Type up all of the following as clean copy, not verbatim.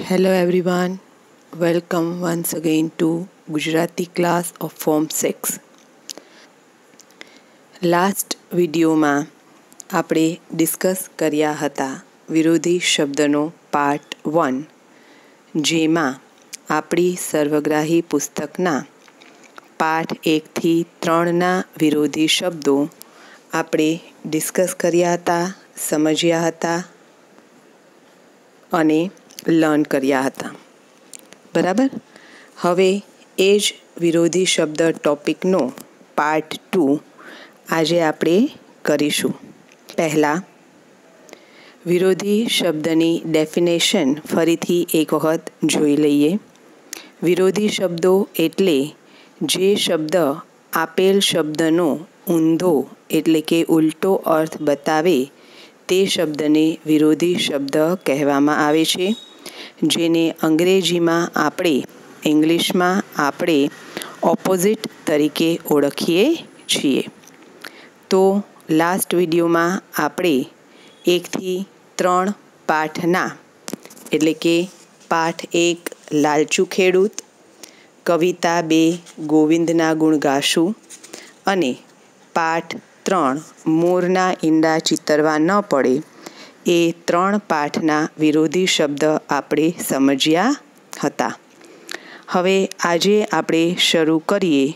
Hello everyone, welcome once again to Gujarati class of Form 6. Last વિડીયોમાં આપણે discuss કર્યા હતા વિરોધી શબ્દનો પાર્ટ 1, જેમાં આપણી સર્વગ્રાહી પુસ્તકના પાઠ 1 થી 3ના વિરોધી શબ્દો આપણે ડિસ્કસ કર્યા હતા, સમજ્યા હતા અને લર્ન કર્યા હતા. બરાબર. હવે એ જ વિરોધી શબ્દ ટોપિકનો પાર્ટ 2 આજે આપણે કરીશું. પહેલાં વિરોધી શબ્દની ડેફિનેશન ફરીથી એક વખત જોઈ લઈએ. વિરોધી શબ્દો એટલે જે શબ્દ આપેલ શબ્દનો ઊંધો એટલે કે ઉલટો અર્થ બતાવે તે શબ્દને વિરોધી શબ્દ કહેવામાં આવે છે, જેને ઇંગ્લિશમાં આપણે ઓપોઝિટ તરીકે ઓળખીએ છીએ. તો લાસ્ટ વિડીયોમાં આપણે 1 થી 3 પાઠના એટલે કે પાઠ 1 લાલચુ ખેડૂત, કવિતા 2 ગોવિંદના ગુણ ગાશું અને પાઠ 3 મોરના ઈંડા ચિતરવા ન પડે એ 3 પાઠના વિરોધી શબ્દ આપણે સમજ્યા હતા. હવે આજે આપણે શરૂ કરીએ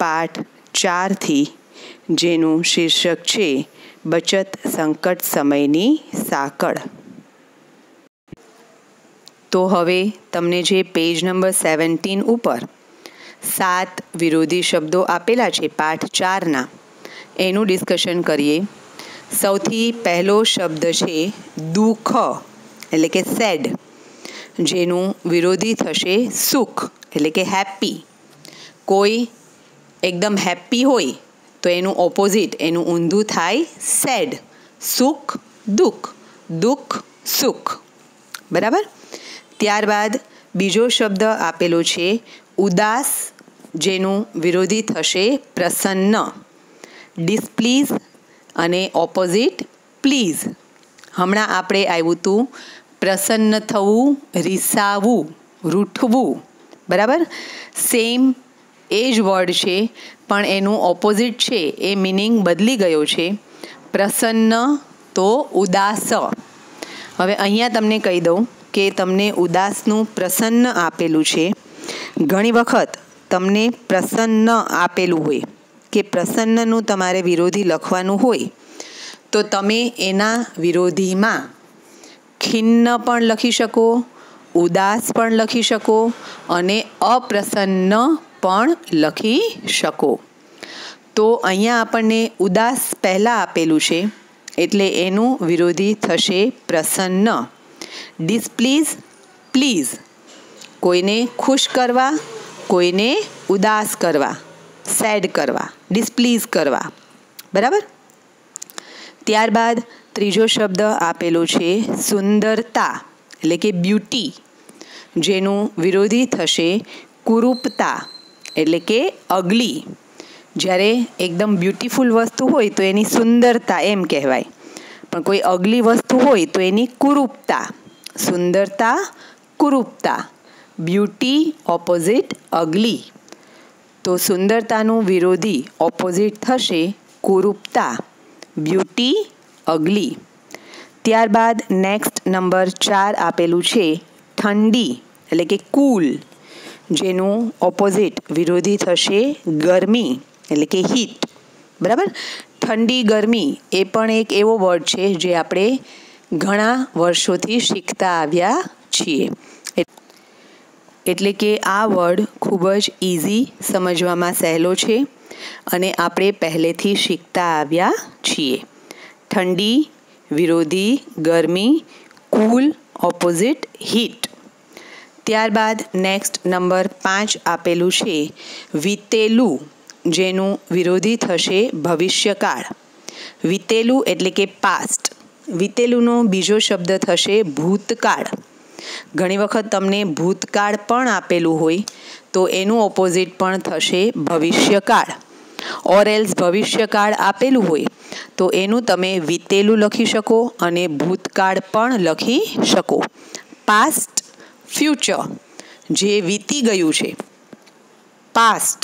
પાઠ 4થી, જેનું શીર્ષક છે બચત સંકટ સમયની સાંકળ. તો હવે તમને જે પેજ નંબર 17 ઉપર 7 વિરોધી શબ્દો આપેલા છે પાઠ 4ના, એનું ડિસ્કશન કરીએ. સૌથી પહેલો શબ્દ છે દુઃખ એટલે કે સેડ, જેનું વિરોધી થશે સુખ એટલે કે હેપી. કોઈ એકદમ હેપી હોય તો એનું ઓપોઝિટ, એનું ઊંધું થાય સેડ. સુખ દુઃખ, દુઃખ સુખ. બરાબર. ત્યારબાદ બીજો શબ્દ આપેલો છે ઉદાસ, જેનું વિરોધી થશે પ્રસન્ન. ડિસપ્લીઝ અને ઓપોઝિટ પ્લીઝ. હમણાં આપણે આવ્યું હતું પ્રસન્ન થવું, રીસાવું, રૂઠવું. બરાબર. સેમ એ જ વર્ડ છે, પણ એનું ઓપોઝિટ છે એ મિનિંગ બદલી ગયો છે. પ્રસન્ન તો ઉદાસ. હવે અહીંયા તમને કહી દઉં કે તમને ઉદાસનું પ્રસન્ન આપેલું છે. ઘણી વખત તમને પ્રસન્ન આપેલું હોય કે પ્રસન્નનું તમારે વિરોધી લખવાનું હોય તો તમે એના વિરોધીમાં ખિન્ન પણ લખી શકો, ઉદાસ પણ લખી શકો અને અપ્રસન્ન પણ લખી શકો. તો અહીંયા આપણને ઉદાસ પહેલાં આપેલું છે એટલે એનું વિરોધી થશે પ્રસન્ન. ડિસપ્લીઝ પ્લીઝ, કોઈને ખુશ કરવા, કોઈને ઉદાસ કરવા, સેડ કરવા, ડિસપ્લીઝ કરવા. બરાબર. ત્યારબાદ ત્રીજો શબ્દ આપેલો છે સુંદરતા એટલે કે બ્યુટી, જેનું વિરોધી થશે કુરૂપતા એટલે કે અગલી. જ્યારે એકદમ બ્યુટીફુલ વસ્તુ હોય તો એની સુંદરતા એમ કહેવાય, પણ કોઈ અગલી વસ્તુ હોય તો એની કુરૂપતા. સુંદરતા, કુરૂપતા. Beauty opposite અગલી. તો સુંદરતાનું વિરોધી ઓપોઝિટ થશે કુરૂપતા, બ્યુટી અગલી. ત્યારબાદ નેક્સ્ટ નંબર 4 આપેલું છે ઠંડી એટલે કે કૂલ, જેનું ઓપોઝિટ વિરોધી થશે ગરમી એટલે કે હીટ. બરાબર. ઠંડી ગરમી એ પણ એક એવો વર્ડ છે જે આપણે ઘણા વર્ષોથી શીખતા આવ્યા છીએ. એટલે કે આ વર્ડ ખૂબ જ ઇઝી, સમજવામાં સહેલો છે અને આપણે પહેલેથી શીખતા આવ્યા છીએ. ઠંડી વિરોધી ગરમી, કૂલ ઓપોઝિટ હીટ. ત્યારબાદ નેક્સ્ટ નંબર 5 આપેલું છે વીતેલું, જેનું વિરોધી થશે ભવિષ્યકાળ. વીતેલું એટલે કે પાસ્ટ. વીતેલુંનો બીજો શબ્દ થશે ભૂતકાળ. ઘણી વખત તમને ભૂતકાળ પણ આપેલું હોય તો એનું ઓપોઝિટ પણ થશે ભવિષ્યકાળ. ઓર એલ્સ ભવિષ્યકાળ આપેલું હોય તો એનું તમે વીતેલું લખી શકો અને ભૂતકાળ પણ લખી શકો. પાસ્ટ ફ્યુચર જે વીતી ગયું છે, પાસ્ટ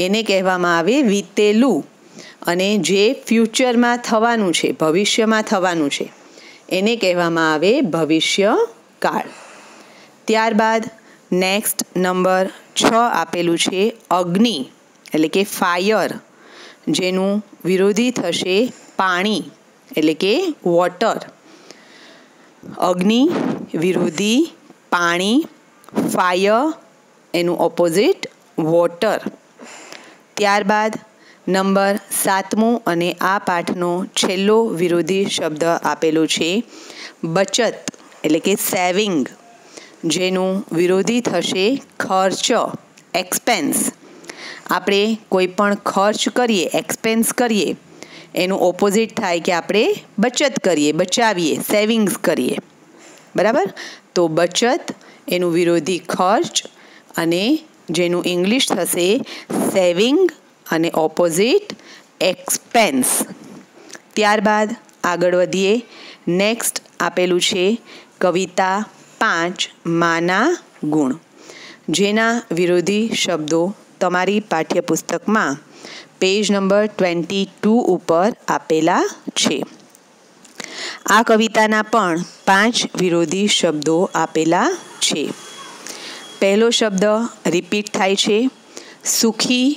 એને કહેવામાં આવે વીતેલું, અને જે ફ્યુચરમાં થવાનું છે, ભવિષ્યમાં થવાનું છે, એને કહેવામાં આવે ભવિષ્યકાળ. ત્યારબાદ નેક્સ્ટ નંબર 6 આપેલું છે અગ્નિ એટલે કે ફાયર, જેનું વિરોધી થશે પાણી એટલે કે વોટર. અગ્નિ વિરોધી પાણી, ફાયર એનું ઓપોઝિટ વોટર. ત્યારબાદ નંબર 7 અને આ પાઠનો છેલ્લો વિરોધી શબ્દ આપેલો છે બચત એટલે કે સેવિંગ, જેનું વિરોધી થશે ખર્ચ એક્સપેન્સ. આપણે કોઈ પણ ખર્ચ કરીએ, એક્સપેન્સ કરીએ, એનું ઓપોઝિટ થાય કે આપણે બચત કરીએ, બચાવીએ, સેવિંગ્સ કરીએ. બરાબર? તો બચત એનું વિરોધી ખર્ચ, અને જેનું ઇંગ્લિશ થશે સેવિંગ અને ઓપોઝિટ એક્સપેન્સ. ત્યારબાદ આગળ વધીએ. નેક્સ્ટ આપેલું છે કવિતા 5 માના ગુણ, જેના વિરોધી શબ્દો તમારી પાઠ્યપુસ્તકમાં પેજ નંબર 22 ઉપર આપેલા છે. આ કવિતાના પણ 5 વિરોધી શબ્દો આપેલા છે. પહેલો શબ્દ રિપીટ થાય છે, સુખી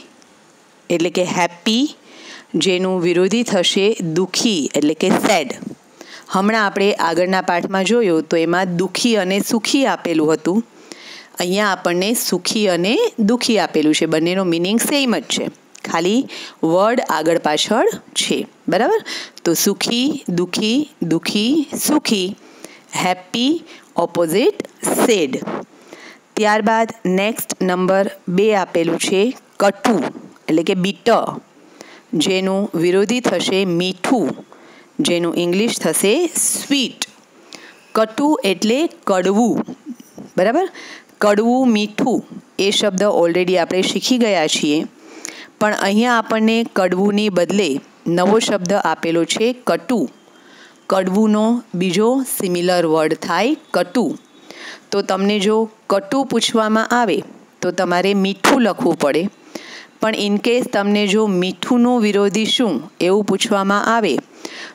એટલે કે હેપી, જેનું વિરોધી થશે દુઃખી એટલે કે સેડ. હમણાં આપણે આગળના પાઠમાં જોયું તો એમાં દુઃખી અને સુખી આપેલું હતું. અહીંયા આપણને સુખી અને દુઃખી આપેલું છે. બંનેનો મિનિંગ સેમ જ છે, ખાલી વર્ડ આગળ પાછળ છે. બરાબર? તો સુખી, દુઃખી, દુઃખી, સુખી, હેપી, ઓપોઝિટ સેડ. ત્યારબાદ નેક્સ્ટ નંબર 2 આપેલું છે કટુ એટલે કે બીટર, જેનું વિરોધી થશે મીઠું, જેનું ઇંગ્લિશ થશે સ્વીટ. કટુ એટલે કડવું. બરાબર? કડવું, મીઠું એ શબ્દ ઓલરેડી આપણે શીખી ગયા છીએ, પણ અહીંયા આપણને કડવુંની બદલે નવો શબ્દ આપેલો છે કટુ. કડવુંનો બીજો સિમિલર વર્ડ થાય કટુ. તો તમને જો કટુ પૂછવામાં આવે તો તમારે મીઠું લખવું પડે, પણ ઇનકેસ તમને જો મીઠુંનો વિરોધી શું એવું પૂછવામાં આવે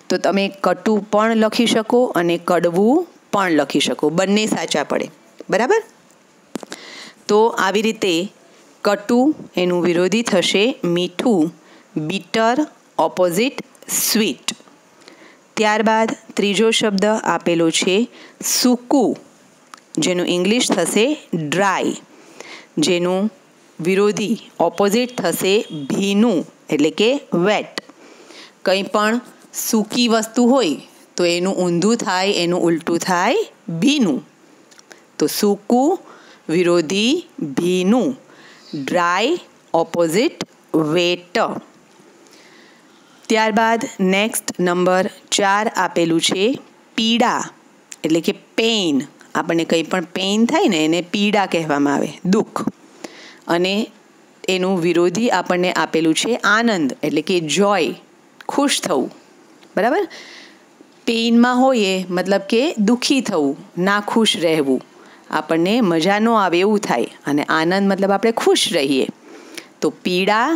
તો તમે કટુ પણ લખી શકો અને કડવું પણ લખી શકો, બંને સાચા પડે. બરાબર? તો આવી રીતે કટુ એનું વિરોધી થશે મીઠું, બીટર ઓપોઝિટ સ્વીટ. ત્યારબાદ ત્રીજો શબ્દ આપેલો છે સૂકું, જેનું ઇંગ્લિશ થશે ડ્રાય, જેનું વિરોધી ઓપોઝિટ થશે ભીનું એટલે કે વેટ. કંઈ પણ સૂકી વસ્તુ હોય તો એનું ઊંધું થાય, એનું ઉલટું થાય ભીનું. તો સૂકું વિરોધી ભીનું, ડ્રાય ઓપોઝિટ વેટ. ત્યારબાદ નેક્સ્ટ નંબર 4 આપેલું છે પીડા એટલે કે પેઇન. આપણને કંઈ પણ પેઇન થાય ને એને પીડા કહેવામાં આવે, દુઃખ. અને એનું વિરોધી આપણને આપેલું છે આનંદ એટલે કે જોય, ખુશ થવું. બરાબર? પેઇનમાં હોઈએ મતલબ કે દુઃખી થવું, ના ખુશ રહેવું, આપણને મજા ન આવે એવું થાય, અને આનંદ મતલબ આપણે ખુશ રહીએ. તો પીડા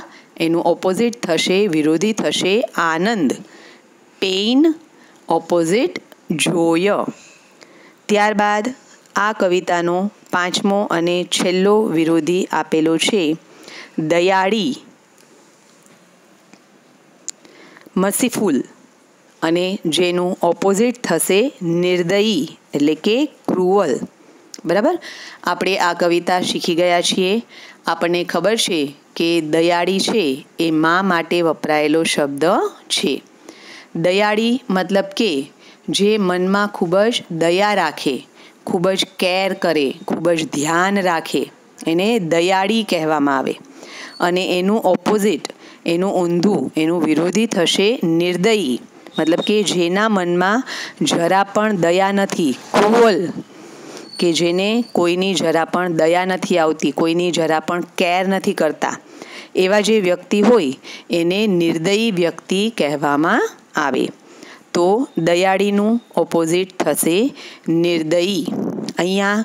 એનું ઓપોઝિટ થશે, વિરોધી થશે આનંદ, પેઇન ઓપોઝિટ જોય. ત્યારબાદ આ કવિતાનો 5મો અને છેલ્લો વિરોધી આપેલો છે દયાળી, મર્સીફુલ, અને જેનું ઓપોઝિટ થશે નિર્દયી એટલે કે ક્રુઅલ. બરાબર? આપણે આ કવિતા શીખી ગયા છીએ. આપણને ખબર છે કે દયાળી છે એ મા માટે વપરાયેલો શબ્દ છે. દયાળી મતલબ કે જે મનમાં ખૂબ જ દયા રાખે, ખૂબ જ કેર કરે, ખૂબ જ ધ્યાન રાખે, એને દયાળી કહેવામાં આવે. અને એનું ઓપોઝિટ, એનું ઊંધું, એનું વિરોધી થશે નિર્દયી, મતલબ કે જેના મનમાં જરા પણ દયા નથી, ક્રુઅલ, કે જેને કોઈની જરા પણ દયા નથી આવતી, કોઈની જરા પણ કેર નથી કરતા, એવા જે વ્યક્તિ હોય એને નિર્દયી વ્યક્તિ કહેવામાં આવે. તો દયાળીનું ઓપોઝિટ થશે નિર્દયી. અહીંયા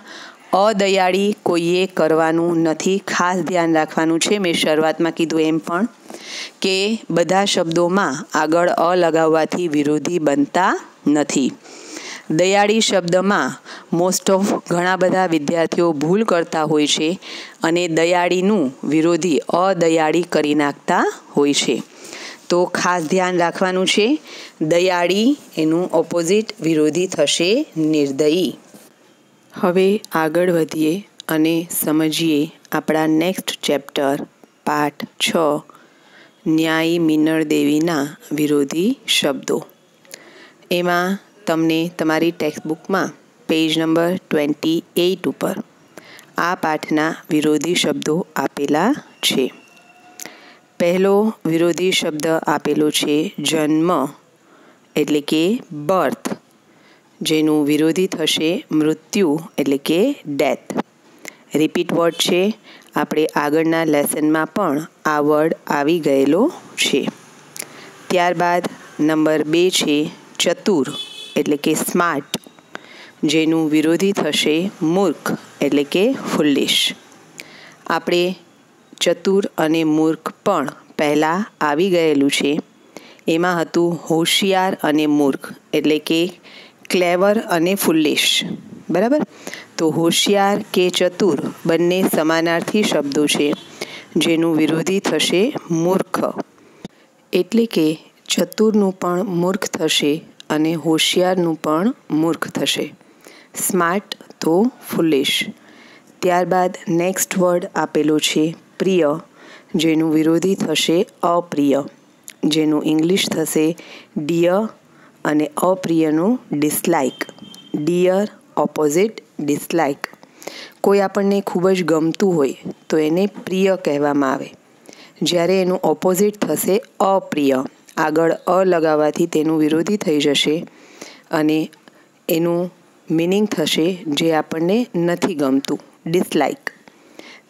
અદયાળી કોઈએ કરવાનું નથી. ખાસ ધ્યાન રાખવાનું છે, મેં શરૂઆતમાં કીધું એમ પણ કે બધા શબ્દોમાં આગળ અ લગાવવાથી વિરોધી બનતા નથી. દયાળી શબ્દમાં મોસ્ટ ઓફ ઘણા બધા વિદ્યાર્થીઓ ભૂલ કરતા હોય છે અને દયાળીનું વિરોધી અદયાળી કરી નાખતા હોય છે. તો ખાસ ધ્યાન રાખવાનું છે, દયાળી એનું ઓપોઝિટ વિરોધી થશે નિર્દયી. હવે આગળ વધીએ અને સમજીએ આપણા નેક્સ્ટ ચેપ્ટર પાઠ 6 ન્યાયી મિનળ દેવીના વિરોધી શબ્દો. એમાં તમને તમારી ટેક્સ્ટબુકમાં પેજ નંબર 28 ઉપર આ પાઠના વિરોધી શબ્દો આપેલા છે. પહેલો વિરોધી શબ્દ આપેલો છે જન્મ, એટલે કે બર્થ, જેનું વિરોધી થશે મૃત્યુ, એટલે કે ડેથ. રિપીટ વર્ડ છે, આપણે આગળના લેસનમાં પણ આ વર્ડ આવી ગયેલો છે. ત્યારબાદ નંબર 2 છે ચતુર, એટલે કે સ્માર્ટ, જેનું વિરોધી થશે મૂર્ખ, એટલે કે ફુલિશ. આપણે ચતુર અને મૂર્ખ પણ પહેલાં આવી ગયેલું છે. એમાં હતું હોશિયાર અને મૂર્ખ, એટલે કે ક્લેવર અને ફુલિશ. બરાબર. તો હોશિયાર કે ચતુર બંને સમાનાર્થી શબ્દો છે, જેનું વિરોધી થશે મૂર્ખ. એટલે કે ચતુરનું પણ મૂર્ખ થશે અને હોશિયારનું પણ મૂર્ખ થશે. સ્માર્ટ તો ફુલિશ. ત્યારબાદ નેક્સ્ટ વર્ડ આપેલો છે પ્રિય, જેનું વિરોધી થશે અપ્રિય, જેનું ઇંગ્લિશ થશે ડિયર અને અપ્રિયનું ડિસલાઇક. Dear opposite dislike. કોઈ આપણને ખૂબ જ ગમતું હોય તો એને પ્રિય કહેવામાં આવે, જ્યારે એનું ઓપોઝિટ થશે અપ્રિય. આગળ અ લગાવવાથી તેનું વિરોધી થઈ જશે અને એનું મિનિંગ થશે જે આપણને નથી ગમતું, ડિસલાઇક.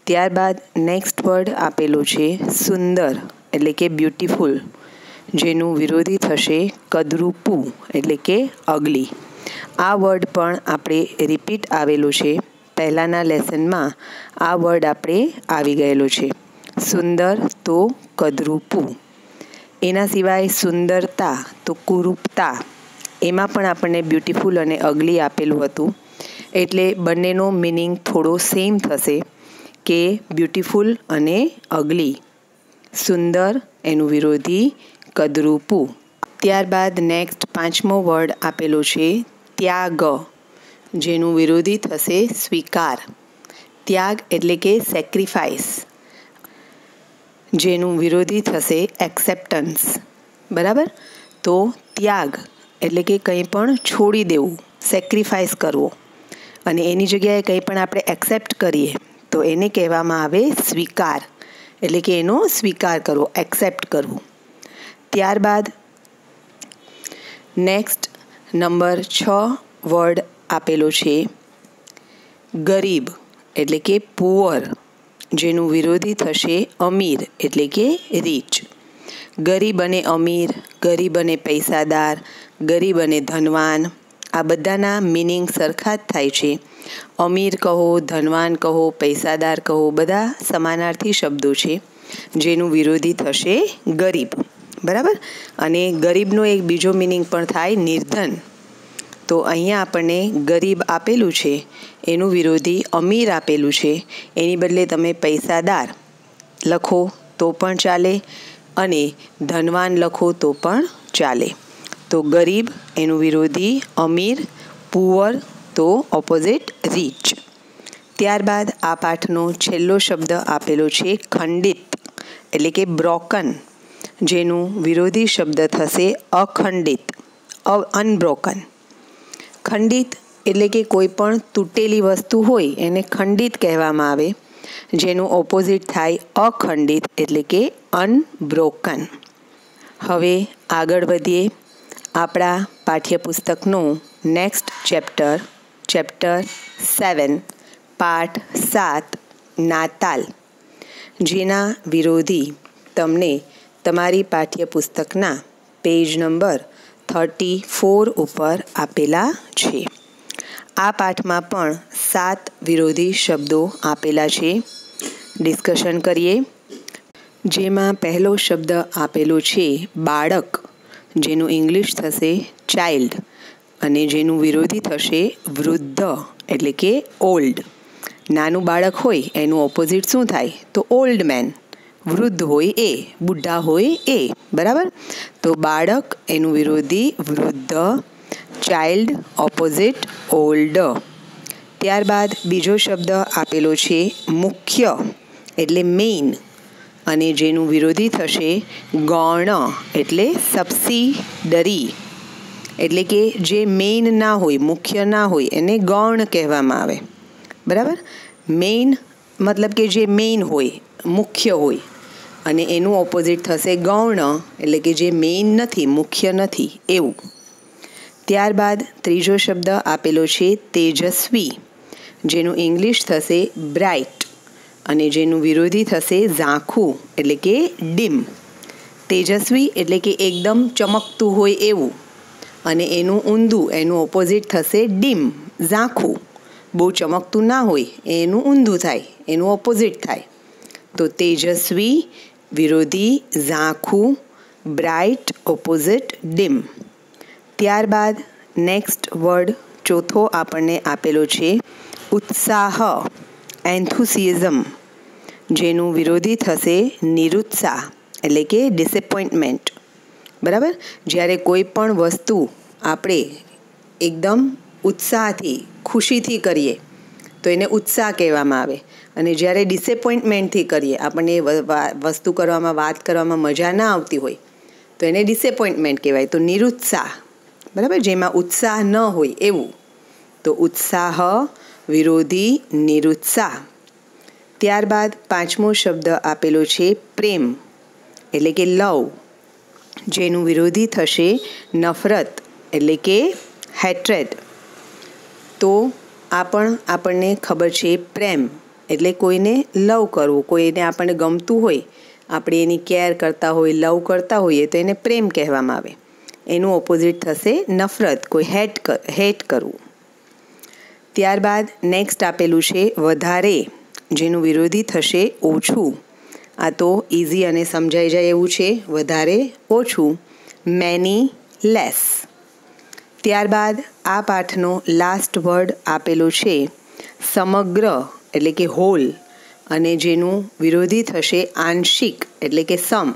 ત્યારબાદ નેક્સ્ટ વર્ડ આપેલો છે સુંદર, એટલે કે બ્યુટીફુલ, જેનું વિરોધી થશે કદરૂપું, એટલે કે અગલી. આ વર્ડ પણ આપણે રિપીટ આવેલો છે. પહેલાંના લેસનમાં આ વર્ડ આપણે આવી ગયેલો છે. સુંદર તો કદરૂપું. એના સિવાય સુંદરતા તો કુરૂપતા, એમાં પણ આપણને બ્યુટીફુલ અને અગલી આપેલું હતું. એટલે બંનેનો મિનિંગ થોડો સેમ થશે કે બ્યુટીફુલ અને અગલી. સુંદર એનું વિરોધી કદરૂપું. ત્યારબાદ નેક્સ્ટ 5મો વર્ડ આપેલો છે ત્યાગ, જેનું વિરોધી થશે સ્વીકાર. ત્યાગ એટલે કે સેક્રિફાઈસ, જેનું વિરોધી થશે એક્સેપ્ટન્સ. બરાબર. તો ત્યાગ એટલે કે કંઈ પણ છોડી દેવું, સેક્રિફાઈસ કરવો, અને એની જગ્યાએ કંઈ પણ આપણે એક્સેપ્ટ કરીએ તો એને કહેવામાં આવે સ્વીકાર, એટલે કે એનો સ્વીકાર કરવો, એક્સેપ્ટ કરવું. ત્યારબાદ નેક્સ્ટ નંબર 6 વર્ડ આપેલો છે ગરીબ, એટલે કે પુઅર, જેનું વિરોધી થશે અમીર, એટલે કે રીચ. ગરીબ અને અમીર, ગરીબ અને પૈસાદાર, ગરીબ અને ધનવાન, આ બધાના મિનિંગ સરખા જ થાય છે. અમીર કહો, ધનવાન કહો, પૈસાદાર કહો, બધા સમાનાર્થી શબ્દો છે, જેનું વિરોધી થશે ગરીબ. બરાબર. અને ગરીબનો એક બીજો મિનિંગ પણ થાય નિર્ધન. તો અહીંયા આપણને ગરીબ આપેલું છે, એનું વિરોધી અમીર આપેલું છે. એની બદલે તમે પૈસાદાર લખો તો પણ ચાલે અને ધનવાન લખો તો પણ ચાલે. તો ગરીબ એનું વિરોધી અમીર, પુઅર તો ઓપોઝિટ રીચ. ત્યારબાદ આ પાઠનો છેલ્લો શબ્દ આપેલો છે ખંડિત, એટલે કે બ્રોકન, જેનું વિરોધી શબ્દ થશે અખંડિત, અનબ્રોકન. ખંડિત એટલે કે કોઈ પણ તૂટેલી વસ્તુ હોય એને ખંડિત કહેવામાં આવે, જેનું ઓપોઝિટ થાય અખંડિત, એટલે કે અનબ્રોકન. હવે આગળ વધીએ આપણા પાઠ્યપુસ્તકનું નેક્સ્ટ ચેપ્ટર 7 પાઠ 7 નાતાલ, જેના વિરોધી તમને તમારી પાઠ્યપુસ્તકના પેજ નંબર 34 ઉપર આપેલા છે. આ પાઠમાં પણ 7 વિરોધી શબ્દો આપેલા છે, ડિસ્કશન કરીએ. જેમાં પહેલો શબ્દ આપેલો છે બાળક, જેનું ઇંગ્લિશ થશે ચાઇલ્ડ, અને જેનું વિરોધી થશે વૃદ્ધ એટલે કે ઓલ્ડ. નાનું બાળક હોય એનું ઓપોઝિટ શું થાય? તો ઓલ્ડ મેન. વૃદ્ધ હોય એ, બુઢા હોય એ, બરાબર. તો બાળક એનું વિરોધી વૃદ્ધ, ચાઇલ્ડ ઓપોઝિટ ઓલ્ડ. ત્યારબાદ બીજો શબ્દ આપેલો છે મુખ્ય એટલે મેઇન, અને જેનું વિરોધી થશે ગૌણ એટલે સબસિડરી. એટલે કે જે મેઇન ના હોય, મુખ્ય ના હોય, એને ગૌણ કહેવામાં આવે, બરાબર. મેઇન મતલબ કે જે મેઇન હોય, મુખ્ય હોય, અને એનું ઓપોઝિટ થશે ગૌણ એટલે કે જે મેઇન નથી, મુખ્ય નથી એવું. ત્યારબાદ ત્રીજો શબ્દ આપેલો છે તેજસ્વી, જેનું ઇંગ્લિશ થશે બ્રાઇટ, અને જેનું વિરોધી થશે ઝાંખું એટલે કે ડીમ. તેજસ્વી એટલે કે એકદમ ચમકતું હોય એવું, અને એનું ઊંધું, એનું ઓપોઝિટ થશે ડીમ, ઝાંખું. બહુ ચમકતું ના હોય એનું ઊંધું થાય, એનું ઓપોઝિટ થાય. તો તેજસ્વી વિરોધી ઝાંખું, બ્રાઇટ ઓપોઝિટ ડીમ. ત્યારબાદ નેક્સ્ટ વર્ડ ચોથો આપણને આપેલો છે ઉત્સાહ, એન્થુસિઝમ, જેનું વિરોધી થશે નિરુત્સાહ એટલે કે ડિસએપોઇન્ટમેન્ટ, બરાબર. જ્યારે કોઈ પણ વસ્તુ આપણે એકદમ ઉત્સાહથી, ખુશીથી કરીએ તો એને ઉત્સાહ કહેવામાં આવે, અને જ્યારે ડિસએપોઇન્ટમેન્ટથી કરીએ, આપણને વસ્તુ કરવામાં, વાત કરવામાં મજા ના આવતી હોય તો એને ડિસએપોઇન્ટમેન્ટ કહેવાય, તો નિરુત્સાહ, બરાબર, જેમાં ઉત્સાહ ન હોય એવું. તો ઉત્સાહ વિરોધી નિરુત્સાહ. ત્યારબાદ પાંચમો શબ્દ આપેલો છે પ્રેમ એટલે કે લવ, જેનું વિરોધી થશે નફરત એટલે કે હેટ્રેડ. તો આ પણ આપણને ખબર છે પ્રેમ એટલે કોઈને લવ કરવું, કોઈને આપણને ગમતું હોય, આપણે એની કેર કરતા હોય, લવ કરતા હોઈએ તો એને પ્રેમ કહેવામાં આવે. એનું ઓપોઝિટ થશે નફરત, કોઈ હેટ કરવું. ત્યારબાદ નેક્સ્ટ આપેલું છે વધારે, જેનું વિરોધી થશે ઓછું. આ તો ઇઝી અને સમજાઈ જાય એવું છે, વધારે ઓછું, મેની લેસ. ત્યારબાદ આ પાઠનો લાસ્ટ વર્ડ આપેલો છે સમગ્ર એટલે કે હોલ, અને જેનું વિરોધી થશે આંશિક એટલે કે સમ.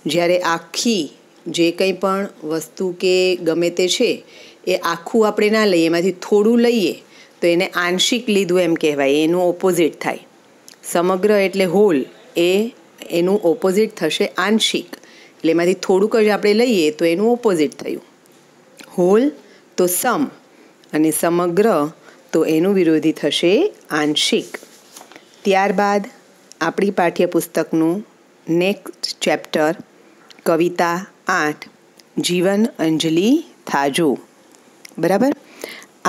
જ્યારે આખી જે કંઈ પણ વસ્તુ કે ગમે તે છે એ આખું આપણે ના લઈએ, એમાંથી થોડું લઈએ તો એને આંશિક લીધું એમ કહેવાય, એનું ઓપોઝિટ થાય. સમગ્ર એટલે હોલ, એનું ઓપોઝિટ થશે આંશિક, એટલે એમાંથી થોડુંક જ આપણે લઈએ તો એનું ઓપોઝિટ થયું. હોલ તો સમ, અને સમગ્ર તો એનું વિરોધી થશે આંશિક. ત્યારબાદ આપણી પાઠ્યપુસ્તકનું નેક્સ્ટ ચેપ્ટર કવિતા 8 જીવન અંજલિ થાજો, બરાબર.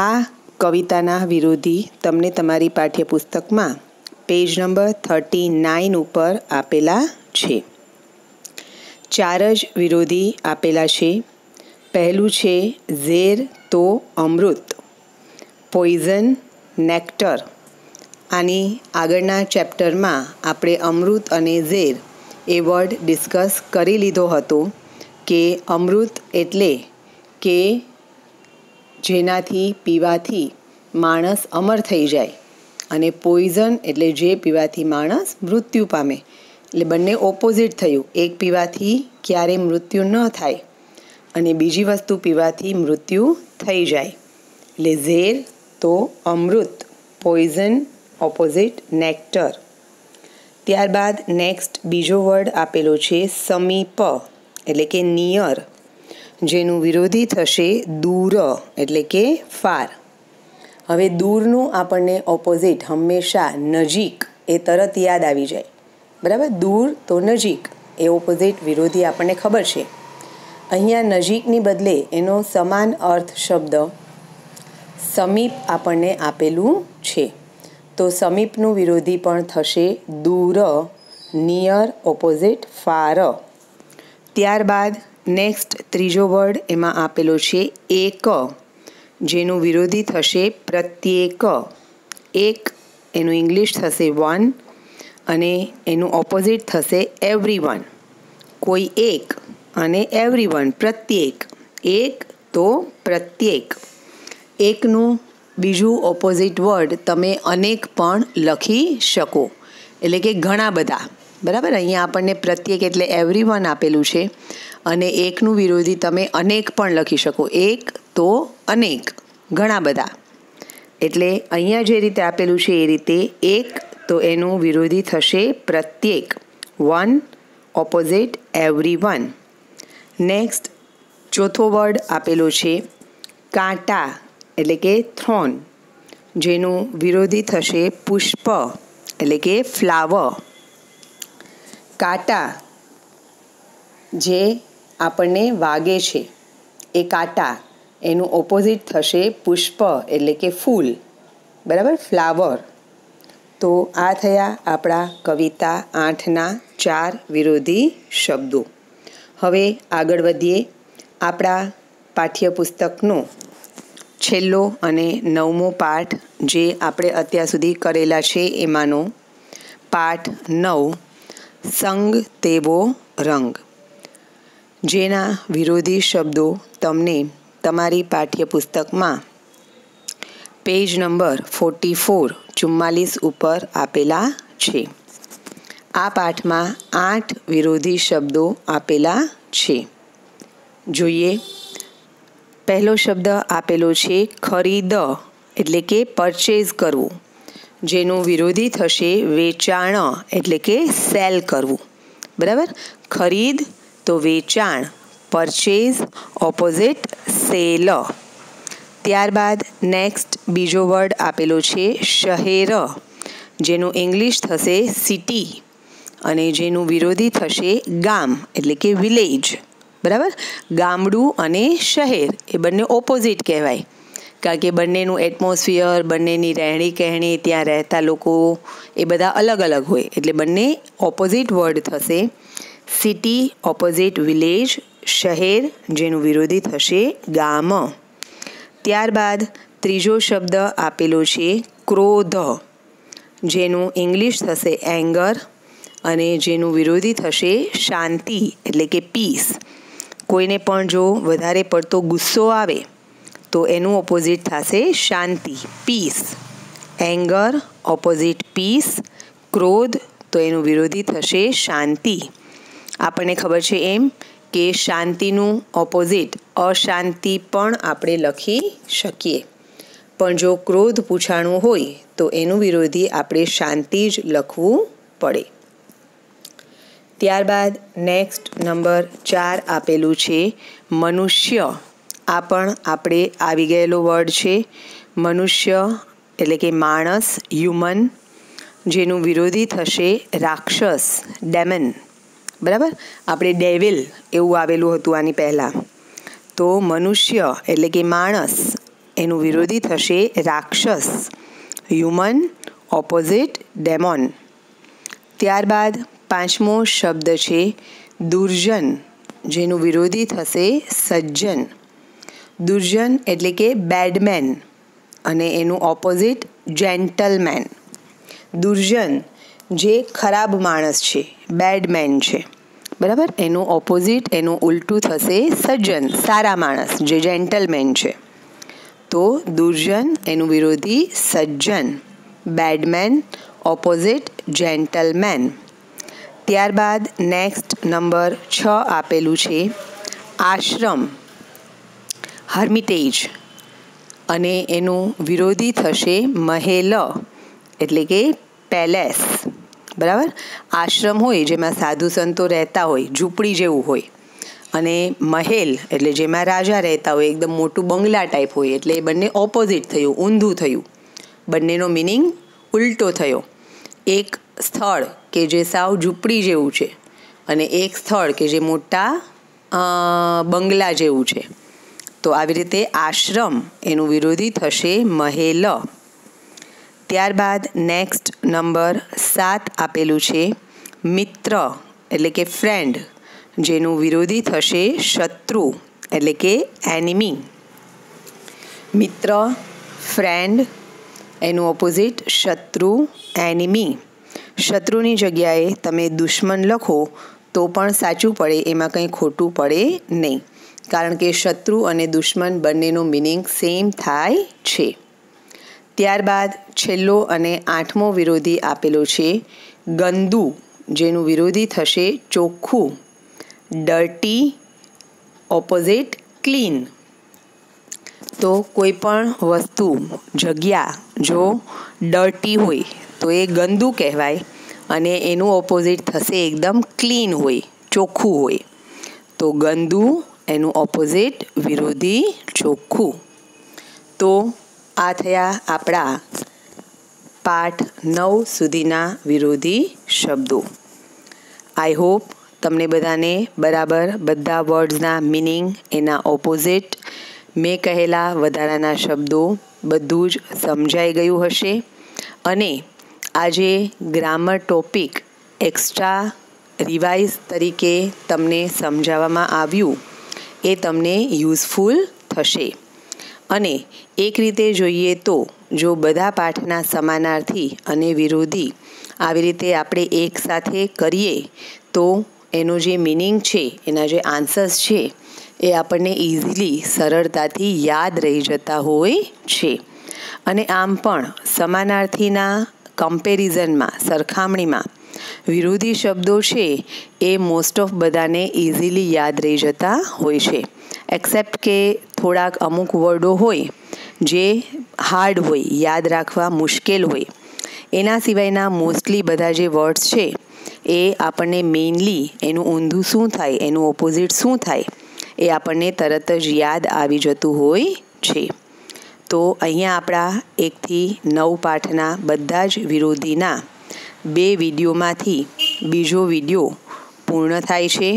આ કવિતાના વિરોધી તમને તમારી પાઠ્યપુસ્તકમાં પેજ નંબર 39 ઉપર આપેલા છે. 4 જ વિરોધી આપેલા છે. પહેલું છે ઝેર તો અમૃત, પોઈઝન નેક્ટર. આની આગળના ચેપ્ટરમાં આપણે અમૃત અને ઝેર એ વર્ડ ડિસ્કસ કરી લીધો હતો કે અમૃત એટલે કે જેનાથી પીવાથી માણસ અમર થઈ જાય, અને પોઈઝન એટલે જે પીવાથી માણસ મૃત્યુ પામે. એટલે બંને ઓપોઝિટ થયું, એક પીવાથી ક્યારેય મૃત્યુ ન થાય અને બીજી વસ્તુ પીવાથી મૃત્યુ થઈ જાય. એટલે ઝેર તો અમૃત, પોઈઝન ઓપોઝિટ નેક્ટર. ત્યારબાદ નેક્સ્ટ બીજો વર્ડ આપેલો છે સમીપ એટલે કે નિયર, જેનું વિરોધી થશે દૂર એટલે કે ફાર. હવે દૂરનું આપણને ઓપોઝિટ હંમેશા નજીક એ તરત યાદ આવી જાય, બરાબર. દૂર તો નજીક એ ઓપોઝિટ વિરોધી આપણને ખબર છે. અહીંયા નજીકની બદલે એનો સમાન અર્થ શબ્દ સમીપ આપણને આપેલું છે. તો સમીપનું વિરોધી પણ થશે દૂર, નિયર ઓપોઝિટ ફાર. ત્યારબાદ નેક્સ્ટ ત્રીજો વર્ડ એમાં આપેલો છે એક, જેનું વિરોધી થશે પ્રત્યેક એક એનું ઇંગ્લિશ થશે વન અને એનું ઓપોઝિટ થશે એવરીવન. કોઈ એક અને એવરીવન પ્રત્યેક. એક તો પ્રત્યેક. એકનું બીજું ઓપોઝિટ વર્ડ તમે અનેક પણ લખી શકો, એટલે કે ઘણા બધા. બરાબર, અહીંયા આપણને પ્રત્યેક એટલે એવરીવન આપેલું છે અને એકનું વિરોધી તમે અનેક પણ લખી શકો. એક તો અનેક, ઘણા બધા. એટલે અહીંયા જે રીતે આપેલું છે એ રીતે એક તો એનું વિરોધી થશે પ્રત્યેક, વન ઓપોઝિટ એવરીવન. નેક્સ્ટ ચોથો વર્ડ આપેલો છે કાંટા એટલે કે થ્રોન, જેનું વિરોધી થશે પુષ્પ એટલે કે ફ્લાવર. કાંટા જે આપણને વાગે છે એ કાંટા, એનું ઓપોઝિટ થશે પુષ્પ એટલે કે ફૂલ. બરાબર, ફ્લાવર. તો આ થયા આપણા કવિતા 8ના 4 વિરોધી શબ્દો. હવે આગળ વધીએ. આપણા પાઠ્યપુસ્તકનો છેલ્લો અને 9મો પાઠ જે આપણે અત્યાર સુધી કરેલા છે એમાંનો પાઠ 9, સંગ તેવો રંગ, જેના વિરોધી શબ્દો તમને તમારી પાઠ્યપુસ્તકમાં પેજ નંબર 44 44 ઉપર આપેલા છે. આ પાઠમાં 8 વિરોધી શબ્દો આપેલા છે. જોઈએ. પહેલો શબ્દ આપેલો છે ખરીદ એટલે કે પરચેઝ કરવું, જેનું વિરોધી થશે વેચાણ એટલે કે સેલ કરવું. બરાબર, ખરીદ તો વેચાણ, પરચેઝ ઓપોઝિટ સેલ. ત્યારબાદ નેક્સ્ટ બીજો વર્ડ આપેલો છે શહેર, જેનું ઇંગ્લિશ થશે સિટી અને જેનું વિરોધી થશે ગામ એટલે કે વિલેજ. બરાબર, ગામડું અને શહેર એ બંને ઓપોઝિટ કહેવાય, કારણ કે બંનેનું એટમોસ્ફિયર, બંનેની રહેણી કહેણી, ત્યાં રહેતા લોકો એ બધા અલગ અલગ હોય, એટલે બંને ઓપોઝિટ વર્ડ થશે. સિટી ઓપોઝિટ વિલેજ, શહેર જેનું વિરોધી થશે ગામ. ત્યારબાદ ત્રીજો શબ્દ આપેલો છે ક્રોધ, જેનું ઇંગ્લિશ થશે એંગર અને જેનું વિરોધી થશે શાંતિ એટલે કે પીસ. કોઈને પણ જો વધારે પડતો ગુસ્સો આવે તો એનું ઓપોઝિટ થશે શાંતિ, પીસ. એંગર ઓપોઝિટ પીસ, ક્રોધ તો એનું વિરોધી થશે શાંતિ. આપણને ખબર છે એમ કે શાંતિનું ઓપોઝિટ અશાંતિ પણ આપણે લખી શકીએ, પણ જો ક્રોધ પૂછાણું હોય તો એનું વિરોધી આપણે શાંતિ જ લખવું પડે. ત્યારબાદ નેક્સ્ટ નંબર 4 આપેલું છે મનુષ્ય. આ પણ આપણે આવી ગયેલો વર્ડ છે. મનુષ્ય એટલે કે માણસ, હ્યુમન, જેનું વિરોધી થશે રાક્ષસ, ડેમન. બરાબર, આપણે ડેવિલ એવું આવેલું હતું આની પહેલાં. તો મનુષ્ય એટલે કે માણસ, એનું વિરોધી થશે રાક્ષસ, હ્યુમન ઓપોઝિટ ડેમોન. ત્યારબાદ 5મો શબ્દ છે દુર્જન, જેનું વિરોધી થશે સજ્જન. દુર્જન એટલે કે બેડમેન અને એનું ઓપોઝિટ જેન્ટલમેન. દુર્જન જે ખરાબ માણસ છે, બેડમેન છે. બરાબર, એનું ઓપોઝિટ, એનું ઉલટું થશે સજ્જન, સારા માણસ જે જેન્ટલમેન છે. તો દુર્જન એનું વિરોધી સજ્જન, બેડમેન ઓપોઝિટ જેન્ટલમેન. ત્યારબાદ નેક્સ્ટ નંબર 6 આપેલું છે આશ્રમ, હર્મિટેજ, અને એનું વિરોધી થશે મહેલ એટલે કે પેલેસ. બરાબર, આશ્રમ હોય જેમાં સાધુ સંતો રહેતા હોય, ઝૂંપડી જેવું હોય, અને મહેલ એટલે જેમાં રાજા રહેતા હોય, એકદમ મોટું બંગલા ટાઈપ હોય. એટલે એ બંને ઓપોઝિટ થયું, ઊંધું થયું, બંનેનો મિનિંગ ઉલટો થયો. એક સ્થળ કે જે સાવ ઝૂંપડી જેવું છે અને એક સ્થળ કે જે મોટા બંગલા જેવું છે. તો આવી રીતે આશ્રમ એનું વિરોધી થશે મહેલ. ત્યારબાદ નેક્સ્ટ નંબર 7 આપેલું છે મિત્ર એટલે કે ફ્રેન્ડ, જેનું વિરોધી થશે શત્રુ એટલે કે એનિમી. મિત્ર, ફ્રેન્ડ એનું ઓપોઝિટ શત્રુ, એનિમી. શત્રુની જગ્યાએ તમે દુશ્મન લખો તો પણ સાચું પડે, એમાં કંઈ ખોટું પડે નહીં, કારણ કે શત્રુ અને દુશ્મન બંનેનો મિનિંગ સેમ થાય છે. ત્યારબાદ છેલ્લો અને 8મો વિરોધી આપેલો છે ગંદુ, જેનું વિરોધી થશે ચોખ્ખું. Dirty opposite clean. તો કોઈ પણ વસ્તુ, જગ્યા જો ડર્ટી હોય તો એ ગંદુ કહેવાય, અને એનું ઓપોઝિટ થશે એકદમ ક્લીન હોય, ચોખ્ખું હોય. તો ગંદુ, એનું ઓપોઝિટ વિરોધી ચોખ્ખું. તો આ થયા આપણા પાઠ 9 સુધીના વિરોધી શબ્દો. આઈ હોપ તમને બધાને બરાબર બધા વર્ડ્સના મિનિંગ, એના ઓપોઝિટ, મેં કહેલા વધારાના શબ્દો બધું જ સમજાઈ ગયું હશે. અને આજે ગ્રામર ટોપિક એક્સ્ટ્રા રિવાઇઝ તરીકે તમને સમજાવવામાં આવ્યું, એ તમને યુઝફુલ થશે. અને એક રીતે જોઈએ તો જો બધા પાઠના સમાનાર્થી અને વિરોધી આવી રીતે આપણે એકસાથે કરીએ તો એનો જે મિનિંગ છે, એના જે આન્સર્સ છે, એ આપણને ઇઝીલી, સરળતાથી યાદ રહી જતા હોય છે. અને આમ પણ સમાનાર્થીના કમ્પેરિઝનમાં, સરખામણીમાં વિરોધી શબ્દો છે એ મોસ્ટ ઓફ બધાને ઇઝીલી યાદ રહી જતા હોય છે. એક્સેપ્ટ કે થોડાક અમુક વર્ડો હોય જે હાર્ડ હોય, યાદ રાખવા મુશ્કેલ હોય. એના સિવાયના મોસ્ટલી બધા જે વર્ડ્સ છે એ આપણને મેઇનલી એનું ઊંધું શું થાય, એનું ઓપોઝિટ શું થાય, એ આપણને તરત જ યાદ આવી જતું હોય છે. તો અહીંયા આપણા 1 થી 9 પાઠના બધા જ વિરોધીના 2 વિડીયોમાંથી બીજો વિડીયો પૂર્ણ થાય છે.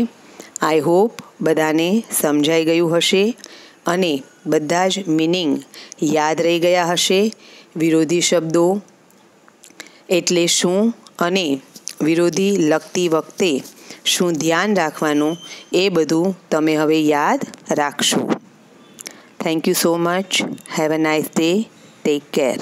આઈ હોપ બધાને સમજાઈ ગયું હશે અને બધા જ મિનિંગ યાદ રહી ગયા હશે. વિરોધી શબ્દો એટલે શું અને વિરોધી લખતી વખતે શું ધ્યાન રાખવાનું, એ બધું તમે હવે યાદ રાખશો. Thank you so much. Have a nice day. Take care.